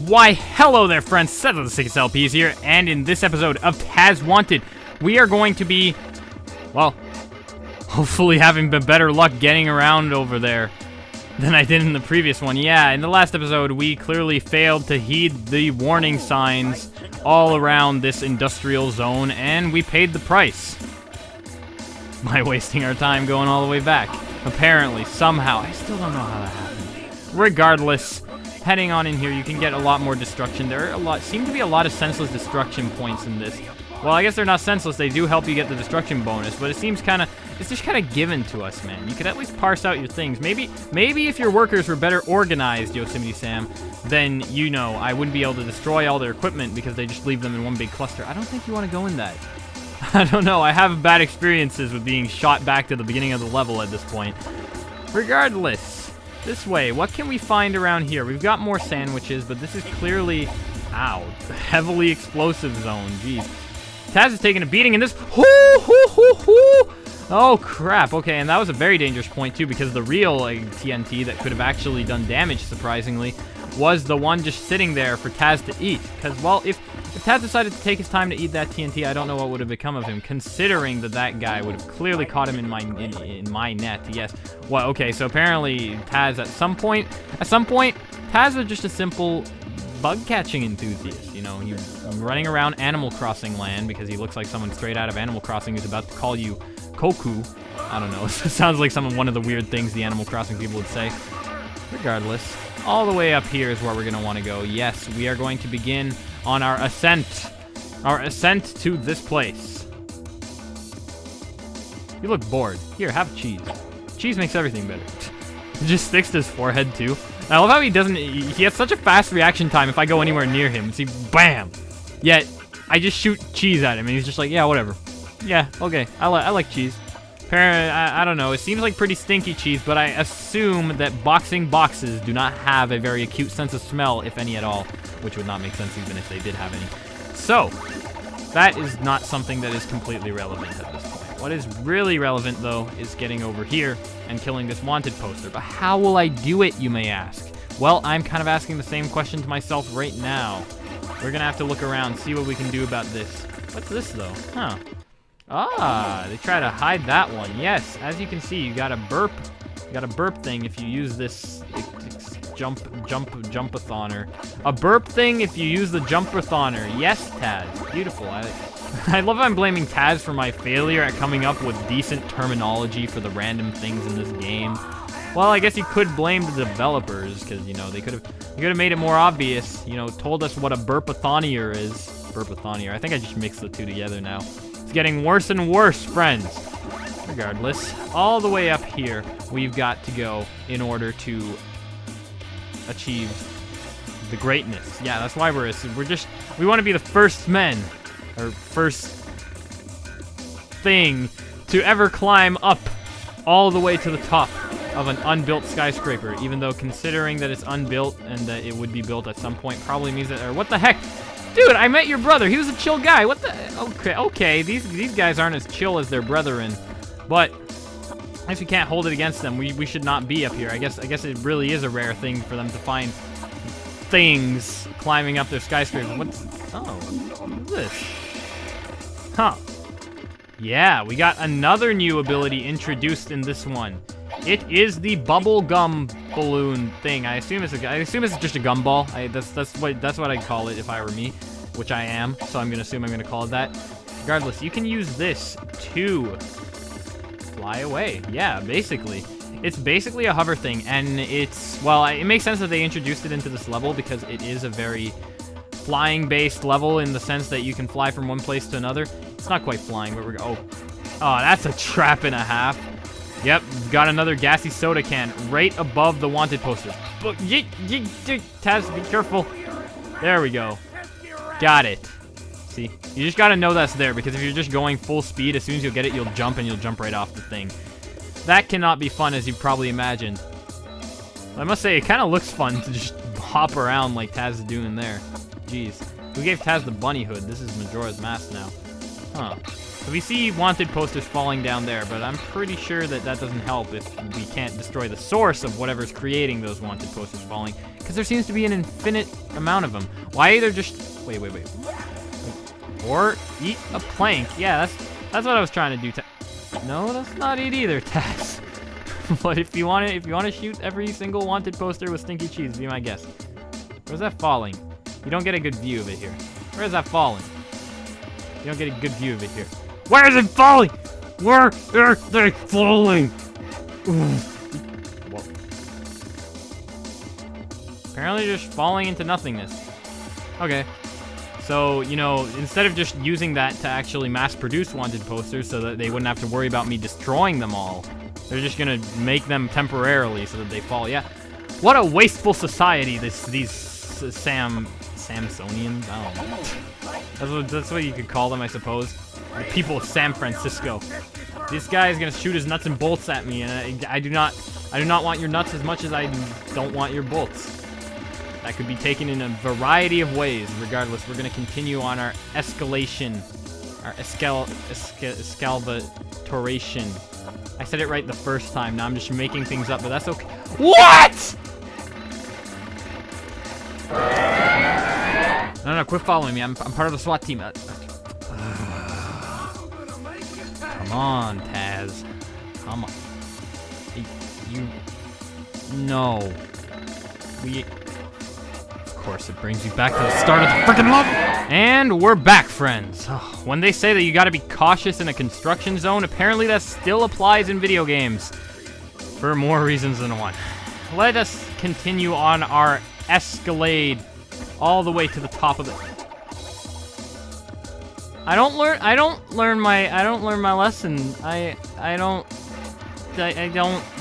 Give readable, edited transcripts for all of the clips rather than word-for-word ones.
Why, hello there, friends. Seth of the Sickest LPs here, and in this episode of Taz Wanted, we are going to be, well, hopefully having better luck getting around over there than I did in the previous one. Yeah, in the last episode, we clearly failed to heed the warning signs all around this industrial zone, and we paid the price by wasting our time going all the way back. Apparently, somehow. I still don't know how that happened. Regardless, heading on in here, you can get a lot more destruction. There are seem to be a lot of senseless destruction points in this. Well, I guess they're not senseless. They do help you get the destruction bonus, but it seems it's just kind of given to us, man. You could at least parse out your things. Maybe if your workers were better organized, Yosemite Sam, then, you know, I wouldn't be able to destroy all their equipment because they just leave them in one big cluster. I don't think you want to go in that. I don't know. I have bad experiences with being shot back to the beginning of the level at this point. Regardless, this way, what can we find around here? We've got more sandwiches, but this is clearly, ow, heavily explosive zone. Jeez. Taz is taking a beating in this. Oh, crap. Okay, and that was a very dangerous point, too, because the real TNT that could have actually done damage, surprisingly, was the one just sitting there for Taz to eat. Because, well, if Taz decided to take his time to eat that TNT, I don't know what would have become of him, considering that guy would have clearly caught him in my net. Yes. Well, okay, so apparently Taz at some point, Taz was just a simple bug-catching enthusiast. You know, he's running around Animal Crossing land because he looks like someone straight out of Animal Crossing who's about to call you Koku. I don't know. It sounds like one of the weird things the Animal Crossing people would say. Regardless, all the way up here is where we're going to want to go. Yes, we are going to begin on our ascent. Our ascent to this place. You look bored. Here, have cheese. Cheese makes everything better. It just sticks to his forehead, too. I love how he has such a fast reaction time if I go anywhere near him. See, bam! Yet, I just shoot cheese at him, and he's just like, yeah, whatever. Yeah, okay, I like cheese. Apparently, I don't know, it seems like pretty stinky cheese, but I assume that boxing boxes do not have a very acute sense of smell, if any at all, which would not make sense even if they did have any. So, that is not something that is completely relevant at this point. What is really relevant, though, is getting over here and killing this wanted poster. But how will I do it, you may ask? Well, I'm kind of asking the same question to myself right now. We're gonna have to look around, see what we can do about this. What's this, though? Huh. Ah, they try to hide that one. Yes, as you can see, you got a burp. You got a burp thing if you use this jump-a-thoner. A burp thing if you use the jump-a-thoner. Yes, Taz. Beautiful. I love how I'm blaming Taz for my failure at coming up with decent terminology for the random things in this game. Well, I guess you could blame the developers, because, you know, they could have made it more obvious, you know, told us what a burpathonier is. Burpathonier. I think I just mixed the two together now. It's getting worse and worse, friends. Regardless, all the way up here, we've got to go in order to achieve the greatness. Yeah, that's why we want to be the first men, or first thing to ever climb up all the way to the top of an unbuilt skyscraper, even though considering that it's unbuilt and that it would be built at some point probably means that, or what the heck? Dude, I met your brother. He was a chill guy. What the? Okay. These guys aren't as chill as their brethren, but I guess we can't hold it against them. We should not be up here. I guess it really is a rare thing for them to find things climbing up their skyscraper. What's this? Huh. Yeah, we got another new ability introduced in this one. It is the bubblegum balloon thing. I assume it's just a gumball. That's what I'd call it if I were me, which I am. So I'm gonna assume I'm gonna call it that. Regardless, you can use this to fly away. Yeah, basically. It's basically a hover thing, and it makes sense that they introduced it into this level because it is a very flying-based level in the sense that you can fly from one place to another. It's not quite flying, but oh, that's a trap and a half. Yep, got another gassy soda can right above the wanted poster. Taz, be careful. There we go. Got it. See, you just gotta know that's there, because if you're just going full speed, as soon as you'll get it, you'll jump and you'll jump right off the thing. That cannot be fun, as you probably imagined. I must say, it kind of looks fun to just hop around like Taz is doing there. Jeez. We gave Taz the bunny hood. This is Majora's Mask now. Huh. So we see wanted posters falling down there, but I'm pretty sure that doesn't help if we can't destroy the source of whatever's creating those wanted posters falling. Because there seems to be an infinite amount of them. Why either just... Wait. Or eat a plank. Yeah, that's what I was trying to do. No, that's not it either, Taz. But if you want to shoot every single wanted poster with stinky cheese, be my guest. Where's that falling? You don't get a good view of it here. Where is that falling? You don't get a good view of it here. Where is it falling? Where are they falling? Well, apparently just falling into nothingness. Okay. So, you know, instead of just using that to actually mass produce wanted posters so that they wouldn't have to worry about me destroying them all, they're just gonna make them temporarily so that they fall. Yeah. What a wasteful society these Samsonians? I don't know. That's what you could call them, I suppose. The people of San Francisco. This guy is gonna shoot his nuts and bolts at me, and I do not want your nuts as much as I don't want your bolts. That could be taken in a variety of ways. Regardless, we're gonna continue on our escalation, our escalvatoration. I said it right the first time. Now I'm just making things up, but that's okay. What? No, quit following me. I'm part of the SWAT team. Come on, Taz. Come on. No. Of course, it brings you back to the start of the freaking level. And we're back, friends. When they say that you gotta be cautious in a construction zone, apparently that still applies in video games. For more reasons than one. Let us continue on our escalade all the way to the top of it. I don't learn my lesson. I don't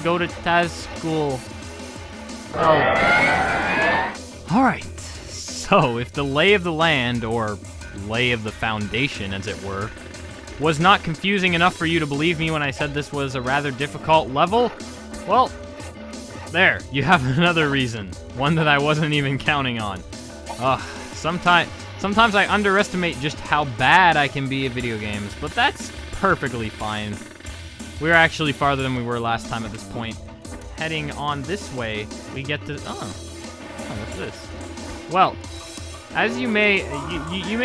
go to Taz school. Oh. Alright. So, if the lay of the land, or lay of the foundation, as it were, was not confusing enough for you to believe me when I said this was a rather difficult level, well, there, you have another reason. One that I wasn't even counting on. Sometimes I underestimate just how bad I can be at video games, but that's perfectly fine. We're actually farther than we were last time at this point. Heading on this way, we get to... Oh, what's this? Well, as you may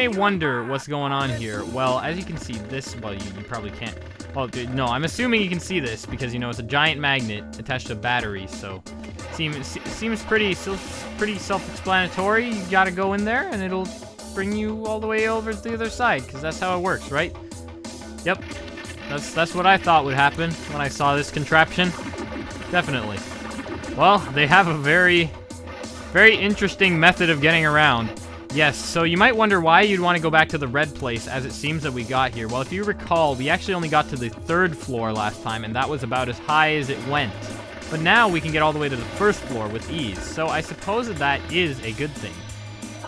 wonder what's going on here. Well, as you can see, this... Well, you probably can't... Well, no, I'm assuming you can see this because, you know, it's a giant magnet attached to a battery, so... Seems pretty self-explanatory. You gotta go in there, and it'll bring you all the way over to the other side, because that's how it works, right? Yep. That's what I thought would happen when I saw this contraption. Definitely. Well, they have a very interesting method of getting around. Yes, so you might wonder why you'd want to go back to the red place, as it seems that we got here. Well, if you recall, we actually only got to the 3rd floor last time, and that was about as high as it went. But now we can get all the way to the 1st floor with ease. So I suppose that is a good thing.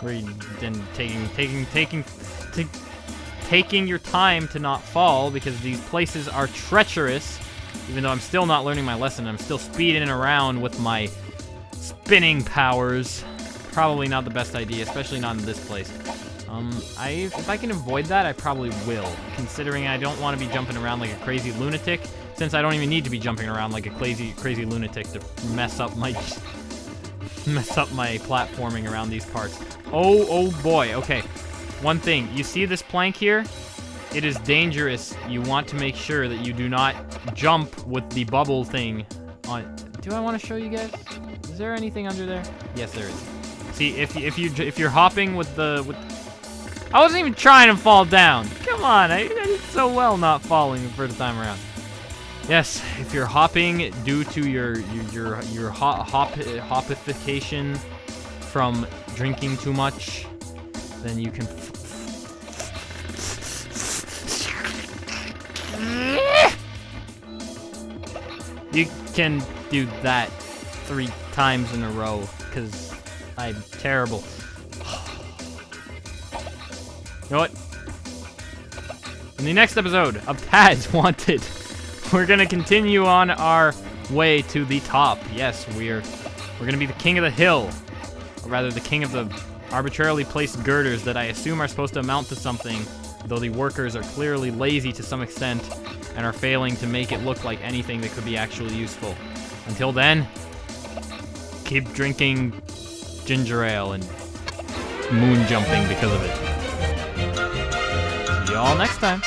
Where you then taking your time to not fall, because these places are treacherous. Even though I'm still not learning my lesson, I'm still speeding around with my spinning powers. Probably not the best idea, especially not in this place. If I can avoid that, I probably will, considering I don't want to be jumping around like a crazy lunatic, since I don't even need to be jumping around like a crazy lunatic to mess up my platforming around these parts. Oh boy, okay. One thing, you see this plank here? It is dangerous. You want to make sure that you do not jump with the bubble thing on. Do I want to show you guys? Is there anything under there? Yes, there is. See, if you're hopping with the I wasn't even trying to fall down. Come on, I did so well not falling the first time around. Yes, if you're hopping due to your hopification from drinking too much, then you can. You can do that 3 times in a row, because I'm terrible. You know what? In the next episode of Taz Wanted, we're gonna continue on our way to the top. Yes, we're gonna be the king of the hill, or rather the king of the arbitrarily placed girders that I assume are supposed to amount to something, though the workers are clearly lazy to some extent and are failing to make it look like anything that could be actually useful. Until then, keep drinking ginger ale and moon jumping because of it. See y'all next time.